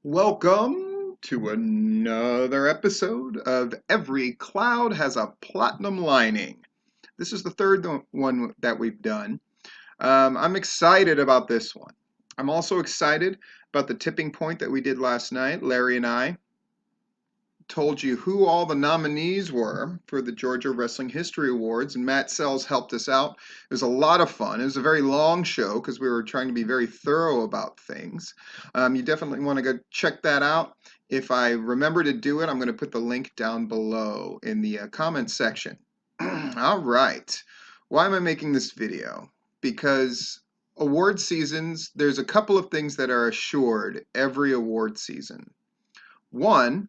Welcome to another episode of Every Cloud Has a Platinum Lining. This is the third one that we've done. I'm excited about this one. I'm also excited about the tipping point that we did last night. Larry and I told you who all the nominees were for the Georgia Wrestling History Awards, and Matt Sells helped us out. It was a lot of fun. It was a very long show because we were trying to be very thorough about things. You definitely want to go check that out. If I remember to do it, I'm going to put the link down below in the comments section. All right. Why am I making this video? Because award seasons, there's a couple of things that are assured every award season. One,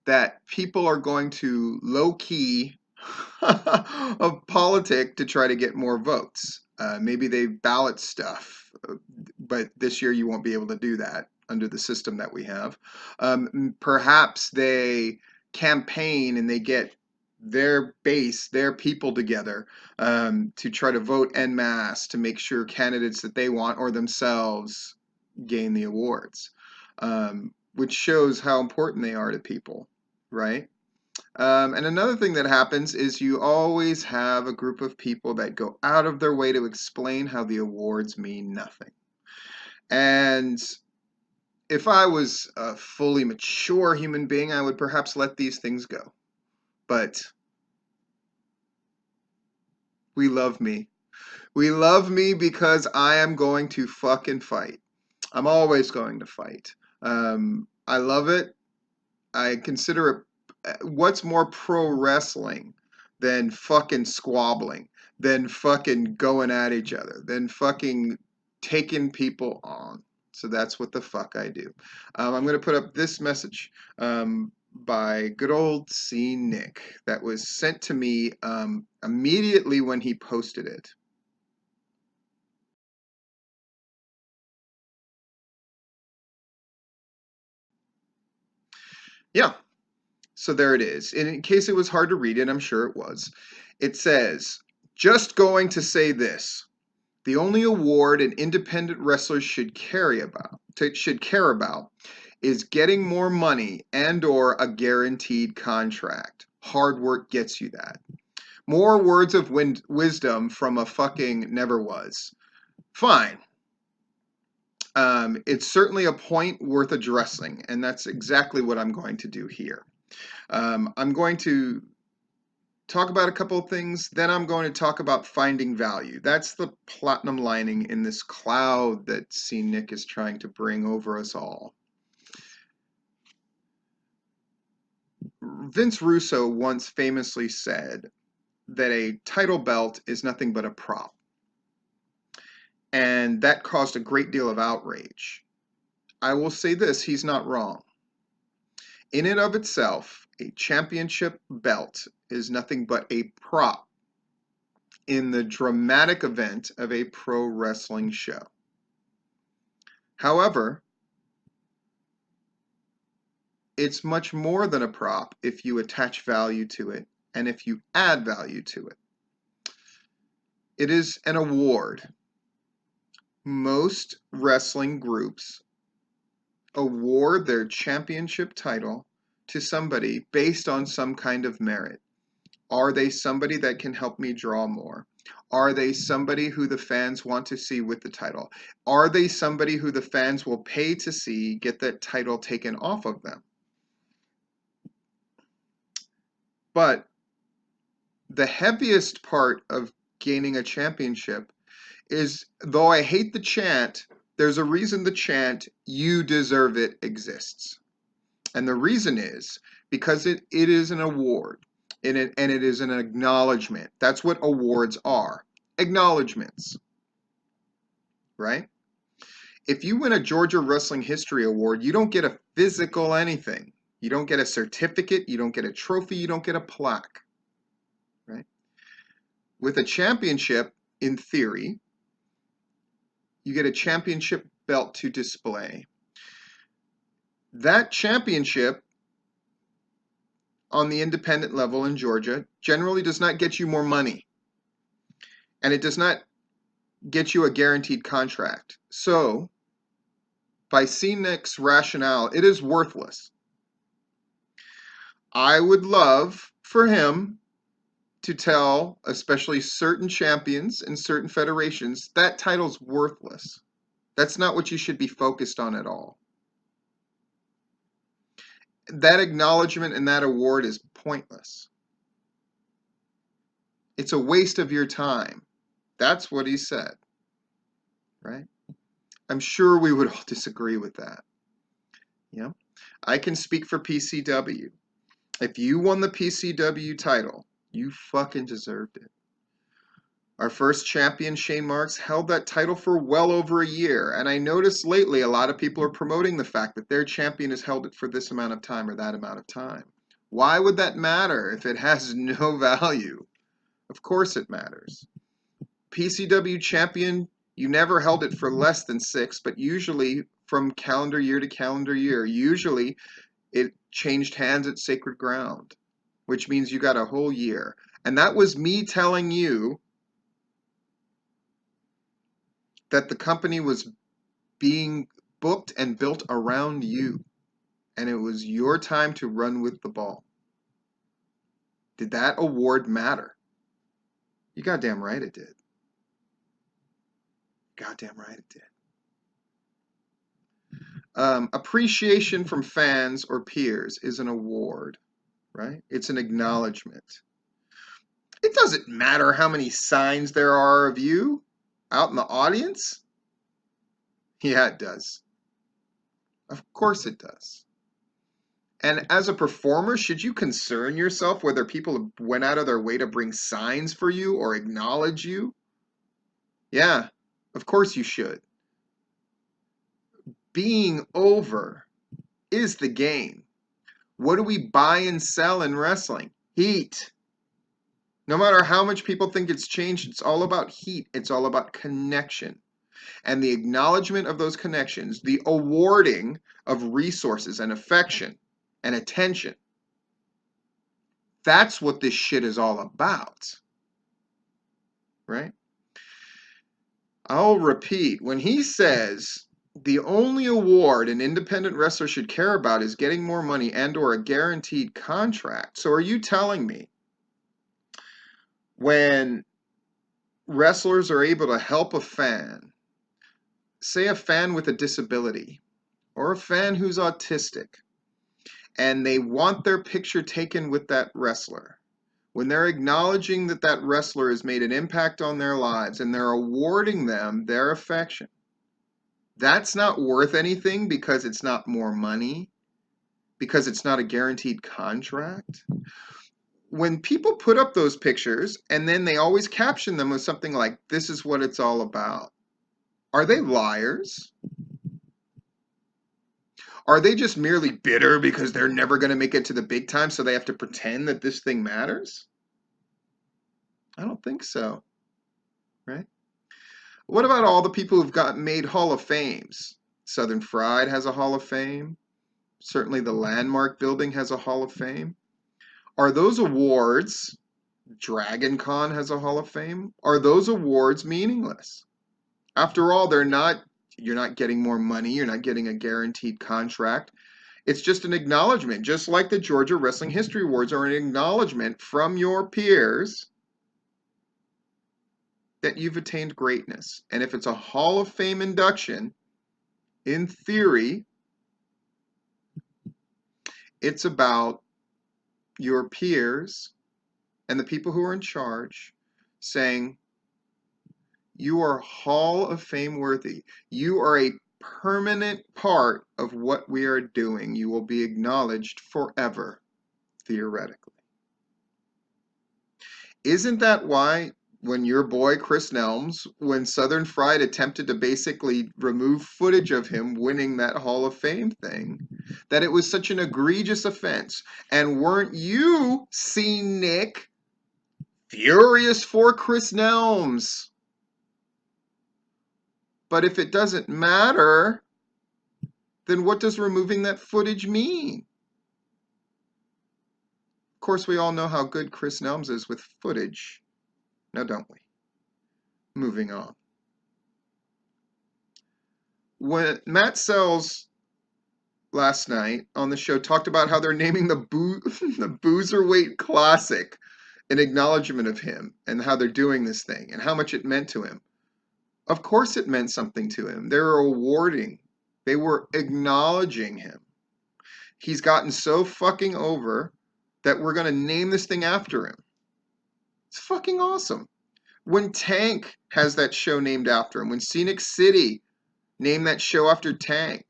that people are going to low-key of politic to try to get more votes. Maybe they ballot stuff, but this year you won't be able to do that under the system that we have. Perhaps they campaign and they get their base, their people together to try to vote en masse to make sure candidates that they want or themselves gain the awards, which shows how important they are to people, right? And another thing that happens is you always have a group of people that go out of their way to explain how the awards mean nothing. And if I was a fully mature human being, I would perhaps let these things go. But we love me. We love me because I am going to fucking fight. I'm always going to fight. I love it. I consider it. What's more pro wrestling than fucking squabbling, than fucking going at each other, than fucking taking people on? So that's what the fuck I do. I'm going to put up this message by good old C. Nick that was sent to me immediately when he posted it. Yeah, so there it is. And in case it was hard to read it, I'm sure it was. It says, just going to say this. The only award an independent wrestler should care about is getting more money and or a guaranteed contract. Hard work gets you that. More words of wisdom from a fucking never was. Fine. It's certainly a point worth addressing, and that's exactly what I'm going to do here. I'm going to talk about a couple of things, then I'm going to talk about finding value. That's the platinum lining in this cloud that C. Nick is trying to bring over us all. Vince Russo once famously said that a title belt is nothing but a prop. And that caused a great deal of outrage. I will say this, he's not wrong. In and of itself, a championship belt is nothing but a prop in the dramatic event of a pro wrestling show. However, it's much more than a prop if you attach value to it and if you add value to it. It is an award. Most wrestling groups award their championship title to somebody based on some kind of merit. Are they somebody that can help me draw more? Are they somebody who the fans want to see with the title? Are they somebody who the fans will pay to see get that title taken off of them? But the heaviest part of gaining a championship is, though I hate the chant, there's a reason the chant, you deserve it, exists. And the reason is because it is an award and it is an acknowledgement. That's what awards are, acknowledgements, right? If you win a Georgia Wrestling History Award, you don't get a physical anything. You don't get a certificate, you don't get a trophy, you don't get a plaque, right? With a championship, in theory, you get a championship belt to display. That championship on the independent level in Georgia generally does not get you more money. And it does not get you a guaranteed contract. So By Nick's rationale, it is worthless. I would love for him to tell, especially certain champions and certain federations, that title's worthless. That's not what you should be focused on at all. That acknowledgement and that award is pointless. It's a waste of your time. That's what he said, right? I'm sure we would all disagree with that. Yeah. I can speak for PCW. If you won the PCW title, you fucking deserved it. Our first champion, Shane Marks, held that title for well over a year, and I noticed lately a lot of people are promoting the fact that their champion has held it for this amount of time or that amount of time. Why would that matter if it has no value? Of course it matters. PCW champion, you never held it for less than 6, but usually from calendar year to calendar year. Usually it changed hands at Sacred Ground, which means you got a whole year. And that was me telling you that the company was being booked and built around you, and it was your time to run with the ball. Did that award matter? You goddamn right it did. Goddamn right it did. Appreciation from fans or peers is an award, right? It's an acknowledgement. It doesn't matter how many signs there are of you out in the audience. Yeah, it does. Of course it does. And as a performer, should you concern yourself whether people went out of their way to bring signs for you or acknowledge you? Yeah, of course you should. Being over is the game. What do we buy and sell in wrestling? Heat. No matter how much people think it's changed, it's all about heat. It's all about connection. And the acknowledgement of those connections, the awarding of resources and affection and attention. That's what this shit is all about. Right? I'll repeat, when he says the only award an independent wrestler should care about is getting more money and or a guaranteed contract. So are you telling me when wrestlers are able to help a fan, say a fan with a disability or a fan who's autistic, and they want their picture taken with that wrestler, when they're acknowledging that that wrestler has made an impact on their lives and they're awarding them their affection, that's not worth anything because it's not more money, because it's not a guaranteed contract? When people put up those pictures and then they always caption them with something like, "This is what it's all about," are they liars? Are they just merely bitter because they're never going to make it to the big time, so they have to pretend that this thing matters? I don't think so, right? What about all the people who've got made Hall of Fames? Southern Fried has a Hall of Fame. Certainly the Landmark Building has a Hall of Fame. Are those awards, Dragon Con has a Hall of Fame, are those awards meaningless? After all, you're not getting more money, you're not getting a guaranteed contract. It's just an acknowledgement, just like the Georgia Wrestling History Awards are an acknowledgement from your peers that you've attained greatness. And if it's a Hall of Fame induction, in theory, it's about your peers and the people who are in charge saying, you are Hall of Fame worthy. You are a permanent part of what we are doing. You will be acknowledged forever, theoretically. Isn't that why when your boy Chris Nelms, when Southern Fried attempted to basically remove footage of him winning that Hall of Fame thing, that it was such an egregious offense? And weren't you, C. Nick, furious for Chris Nelms? But if it doesn't matter, then what does removing that footage mean? Of course, we all know how good Chris Nelms is with footage. Now, don't we? Moving on. when Matt Sells last night on the show talked about how they're naming the the Boozerweight Classic in acknowledgement of him and how they're doing this thing and how much it meant to him. Of course it meant something to him. They were awarding, they were acknowledging him. He's gotten so fucking over that we're going to name this thing after him. It's fucking awesome. When Tank has that show named after him, when Scenic City named that show after Tank,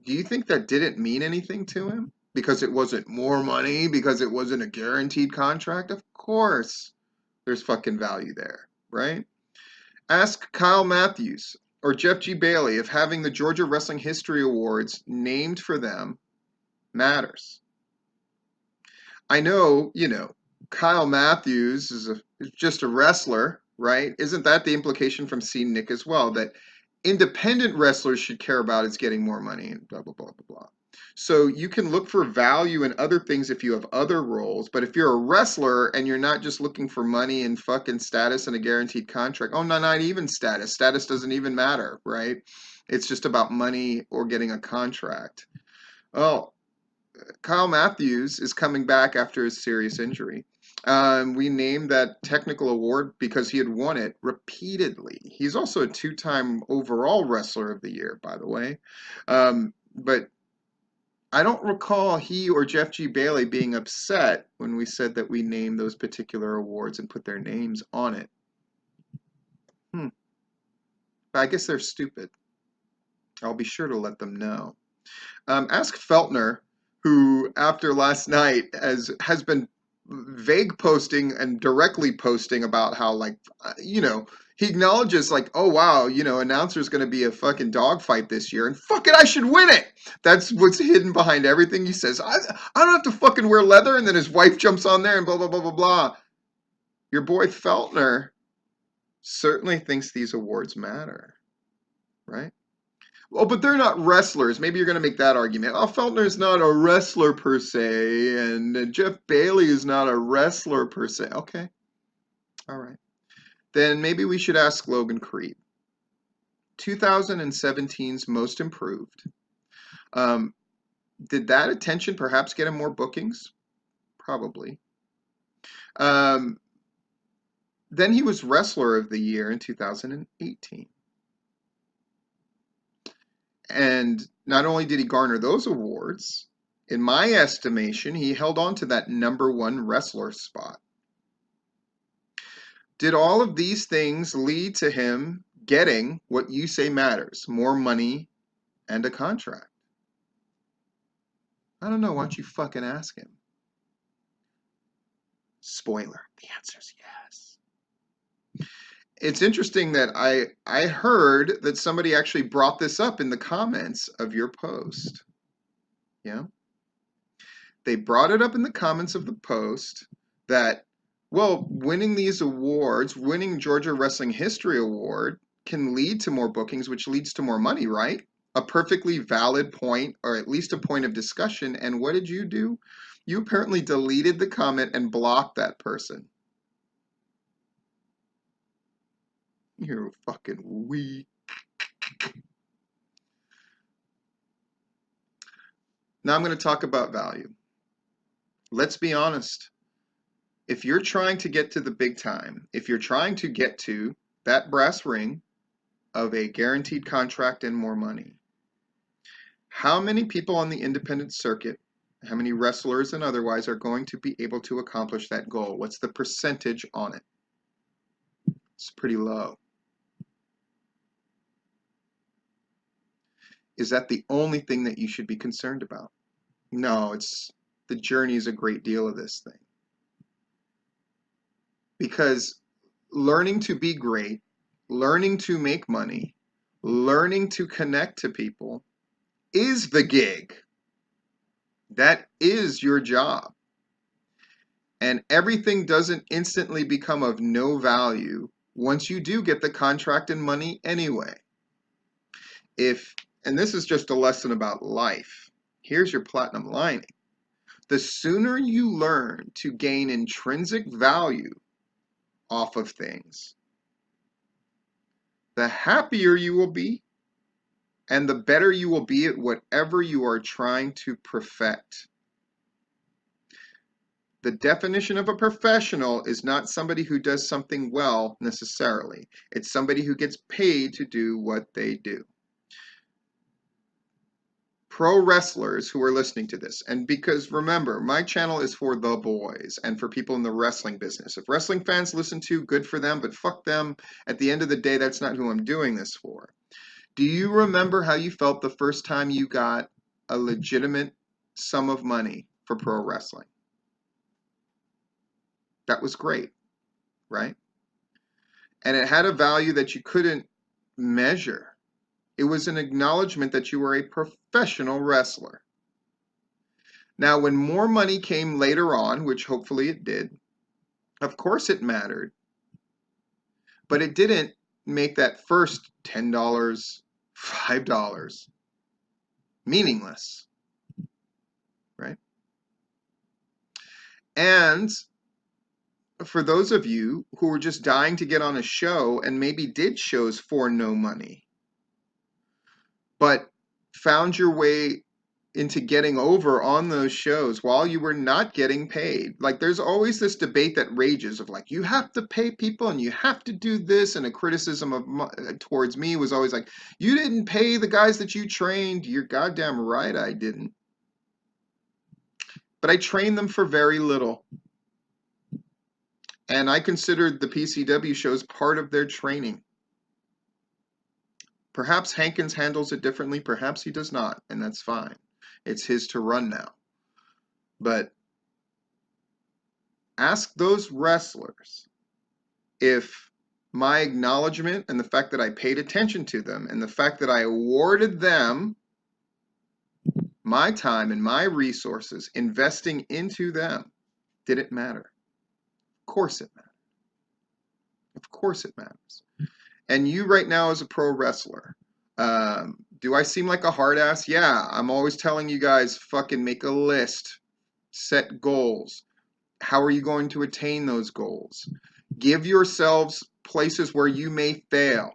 do you think that didn't mean anything to him? Because it wasn't more money? Because it wasn't a guaranteed contract? Of course there's fucking value there, right? Ask Kyle Matthews or Jeff G. Bailey if having the Georgia Wrestling History Awards named for them matters. I know, Kyle Matthews is just a wrestler, right? Isn't that the implication from Scene Nick as well? That independent wrestlers should care about is getting more money and blah, blah, blah, blah, blah. So you can look for value in other things if you have other roles, but if you're a wrestler and you're not just looking for money and fucking status and a guaranteed contract, oh, no, not even status. Status doesn't even matter, right? It's just about money or getting a contract. Oh, Kyle Matthews is coming back after his serious injury. We named that technical award because he had won it repeatedly. He's also a two-time overall wrestler of the year, by the way. But I don't recall he or Jeff G. Bailey being upset when we said that we named those particular awards and put their names on it. I guess they're stupid. I'll be sure to let them know. Ask Feltner, who after last night has been vague posting and directly posting about how, like, he acknowledges, like, oh wow, announcer's going to be a fucking dogfight this year and fuck it, I should win it. That's what's hidden behind everything he says. I don't have to fucking wear leather. And then his wife jumps on there and blah blah blah blah blah. Your boy Feltner certainly thinks these awards matter, right? Oh, but they're not wrestlers. Maybe you're going to make that argument. Oh, Feltner's not a wrestler per se, and Jeff Bailey is not a wrestler per se. Okay. All right. Then maybe we should ask Logan Creed. 2017's Most Improved. Did that attention perhaps get him more bookings? Probably. Then he was Wrestler of the Year in 2018. And not only did he garner those awards, in my estimation, he held on to that #1 wrestler spot. Did all of these things lead to him getting what you say matters, more money and a contract? I don't know. Why don't you fucking ask him? Spoiler, the answer's yes. It's interesting that I heard that somebody actually brought this up in the comments of your post. Yeah? They brought it up in the comments of the post that, well, winning these awards, winning Georgia Wrestling History Award can lead to more bookings, which leads to more money, right? A perfectly valid point, or at least a point of discussion. And what did you do? You apparently deleted the comment and blocked that person. You're fucking weak. Now I'm going to talk about value. Let's be honest. If you're trying to get to the big time, if you're trying to get to that brass ring of a guaranteed contract and more money, how many people on the independent circuit, how many wrestlers and otherwise are going to be able to accomplish that goal? What's the percentage on it? It's pretty low. Is that the only thing that you should be concerned about? No, the journey is a great deal of this thing. Because learning to be great, learning to make money, learning to connect to people is the gig. That is your job. And everything doesn't instantly become of no value once you do get the contract and money anyway. And this is just a lesson about life. Here's your platinum lining. The sooner you learn to gain intrinsic value off of things, the happier you will be, and the better you will be at whatever you are trying to perfect. The definition of a professional is not somebody who does something well necessarily. It's somebody who gets paid to do what they do. Pro wrestlers who are listening to this, and because remember, my channel is for the boys and for people in the wrestling business. If wrestling fans listen to, good for them, but fuck them. At the end of the day, that's not who I'm doing this for. Do you remember how you felt the first time you got a legitimate sum of money for pro wrestling? That was great, right? And it had a value that you couldn't measure. It was an acknowledgement that you were a professional wrestler. Now, when more money came later on, which hopefully it did, of course it mattered, but it didn't make that first $10, $5 meaningless, right? And for those of you who were just dying to get on a show and maybe did shows for no money, but found your way into getting over on those shows while you were not getting paid. Like there's always this debate that rages of like, you have to pay people and you have to do this. And a criticism of towards me was always like, you didn't pay the guys that you trained. You're goddamn right I didn't. But I trained them for very little. And I considered the PCW shows part of their training. Perhaps Hankins handles it differently, perhaps he does not, and that's fine. It's his to run now. But ask those wrestlers if my acknowledgement and the fact that I paid attention to them and the fact that I awarded them my time and my resources, investing into them, did it matter? Of course it matters. Of course it matters. And you right now as a pro wrestler, do I seem like a hard ass? Yeah, I'm always telling you guys, fucking make a list, set goals. How are you going to attain those goals? Give yourselves places where you may fail.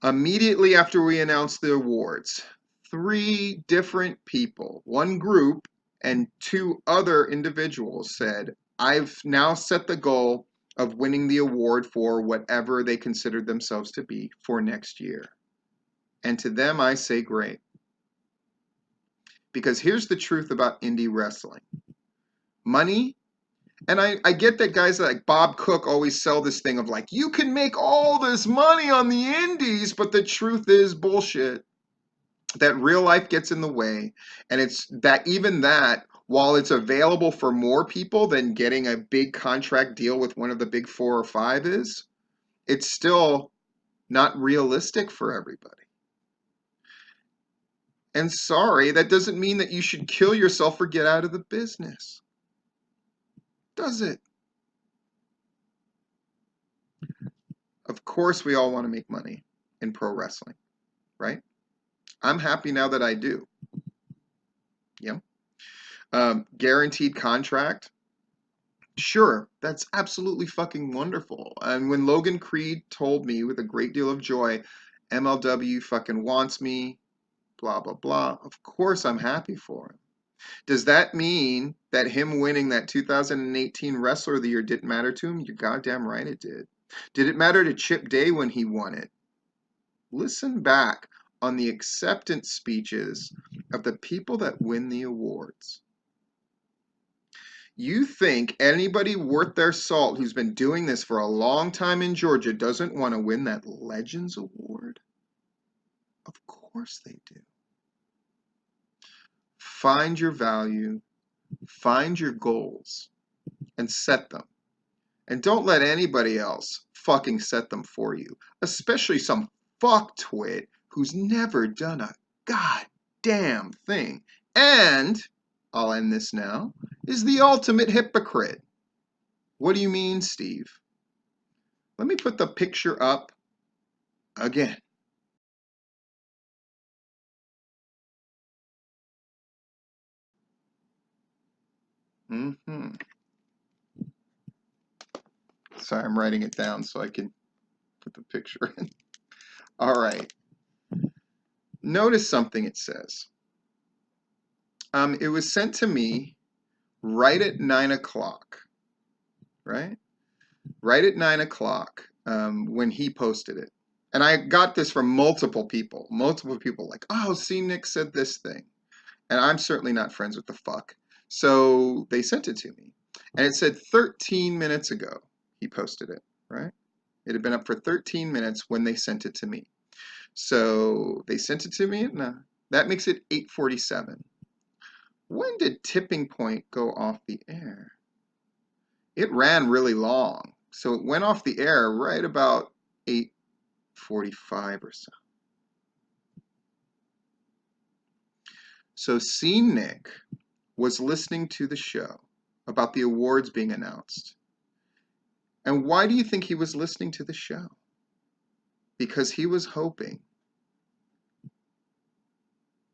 Immediately after we announced the awards, 3 different people, one group and 2 other individuals said, I've now set the goal of winning the award for whatever they considered themselves to be for next year. And to them, I say great. Because here's the truth about indie wrestling. Money, and I get that guys like Bob Cook always sell this thing of like, you can make all this money on the indies, but the truth is bullshit. That real life gets in the way. And it's that even that, while it's available for more people than getting a big contract deal with one of the big 4 or 5 is, it's still not realistic for everybody. And sorry, that doesn't mean that you should kill yourself or get out of the business. Does it? Of course, we all want to make money in pro wrestling, right? I'm happy now that I do. Yeah. Guaranteed contract. Sure, that's absolutely fucking wonderful. And when Logan Creed told me with a great deal of joy, MLW fucking wants me, blah, blah, blah, of course I'm happy for him. Does that mean that him winning that 2018 Wrestler of the Year didn't matter to him? You're goddamn right it did. Did it matter to Chip Day when he won it? Listen back on the acceptance speeches of the people that win the awards. You think anybody worth their salt who's been doing this for a long time in Georgia doesn't want to win that Legends Award? Of course they do. Find your value, find your goals, and set them. And don't let anybody else fucking set them for you, especially some fucktwit who's never done a goddamn thing. And, I'll end this now, is the ultimate hypocrite. What do you mean, Steve? Let me put the picture up again. Sorry, I'm writing it down so I can put the picture in. All right. Notice something it says. It was sent to me right at 9 o'clock, right? Right at 9 o'clock when he posted it. And I got this from multiple people like, oh, see, Nick said this thing. And I'm certainly not friends with the fuck. So they sent it to me. And it said 13 minutes ago he posted it, right? It had been up for 13 minutes when they sent it to me. So they sent it to me, and that makes it 8:47. When did Tipping Point go off the air? It ran really long. So it went off the air right about 8:45 or so. So C. Nick was listening to the show about the awards being announced. And why do you think he was listening to the show? Because he was hoping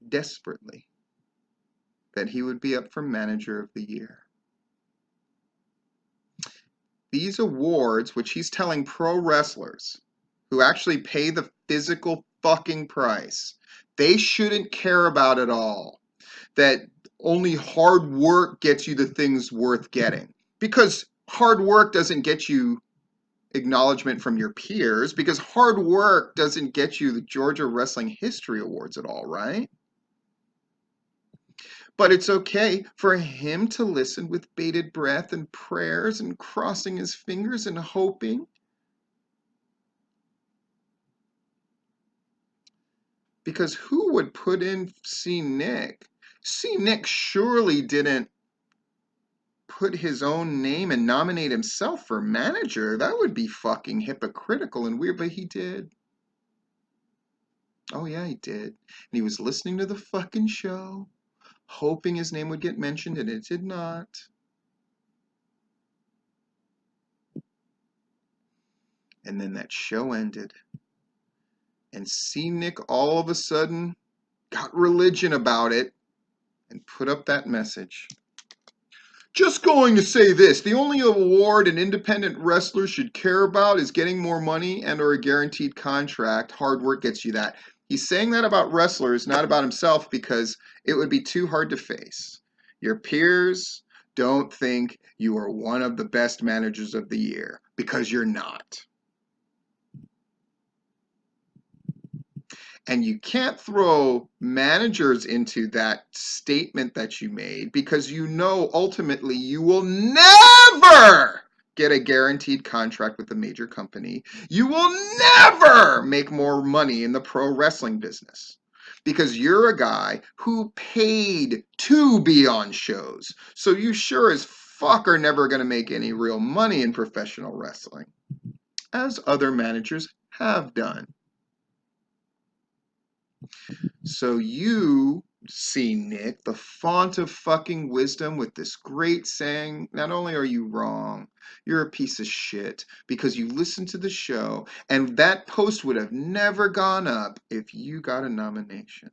desperately that he would be up for Manager of the Year. These awards, which he's telling pro wrestlers who actually pay the physical fucking price, they shouldn't care about at all. That only hard work gets you the things worth getting. Because hard work doesn't get you acknowledgement from your peers, because hard work doesn't get you the Georgia Wrestling History Awards at all, right? But it's okay for him to listen with bated breath and prayers and crossing his fingers and hoping. Because who would put in C. Nick? C. Nick surely didn't put his own name and nominate himself for manager. That would be fucking hypocritical and weird, but he did. Oh yeah, he did. And he was listening to the fucking show, hoping his name would get mentioned, and it did not. And then that show ended. And C. Nick all of a sudden got religion about it and put up that message. Just going to say this, the only award an independent wrestler should care about is getting more money and or a guaranteed contract. Hard work gets you that. He's saying that about wrestlers, not about himself, because it would be too hard to face. Your peers don't think you are one of the best managers of the year, because you're not. And you can't throw managers into that statement that you made, because you know ultimately you will never get a guaranteed contract with a major company. You will never make more money in the pro wrestling business, because you're a guy who paid to be on shows. So you sure as fuck are never going to make any real money in professional wrestling, as other managers have done. So you see, Nick, the font of fucking wisdom with this great saying, not only are you wrong, you're a piece of shit because you listened to the show, and that post would have never gone up if you got a nomination.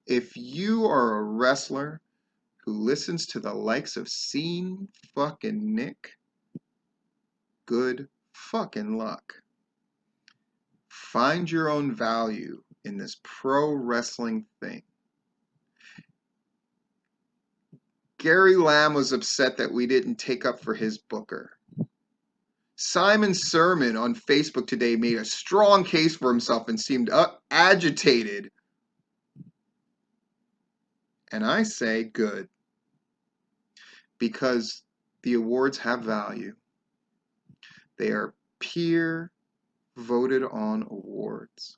If you are a wrestler who listens to the likes of Scene fucking Nick, good fucking luck. Find your own value in this pro wrestling thing. Gary Lamb was upset that we didn't take up for his booker. Simon Sermon on Facebook today made a strong case for himself and seemed agitated. And I say good. Because the awards have value. They are peer voted on awards.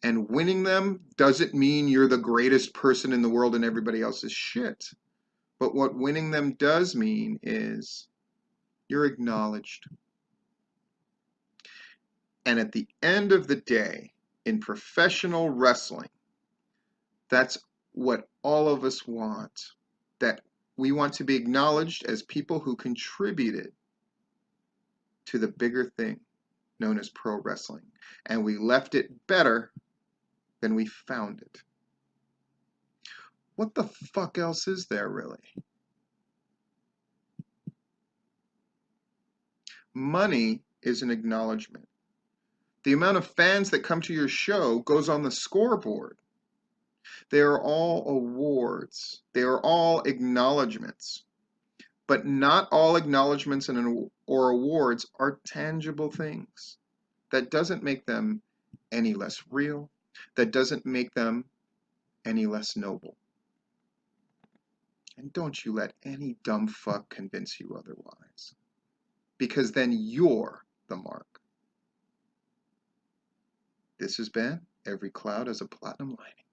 And winning them doesn't mean you're the greatest person in the world and everybody else is shit. But what winning them does mean is you're acknowledged. And at the end of the day, in professional wrestling, that's what all of us want. That we want to be acknowledged as people who contributed to the bigger thing known as pro wrestling. And we left it better than we found it. What the fuck else is there, really? Money is an acknowledgement. The amount of fans that come to your show goes on the scoreboard. They are all awards. They are all acknowledgments. But not all acknowledgments or awards are tangible things. That doesn't make them any less real. That doesn't make them any less noble. And don't you let any dumb fuck convince you otherwise. Because then you're the mark. This has been Every Cloud Has a Platinum Lining.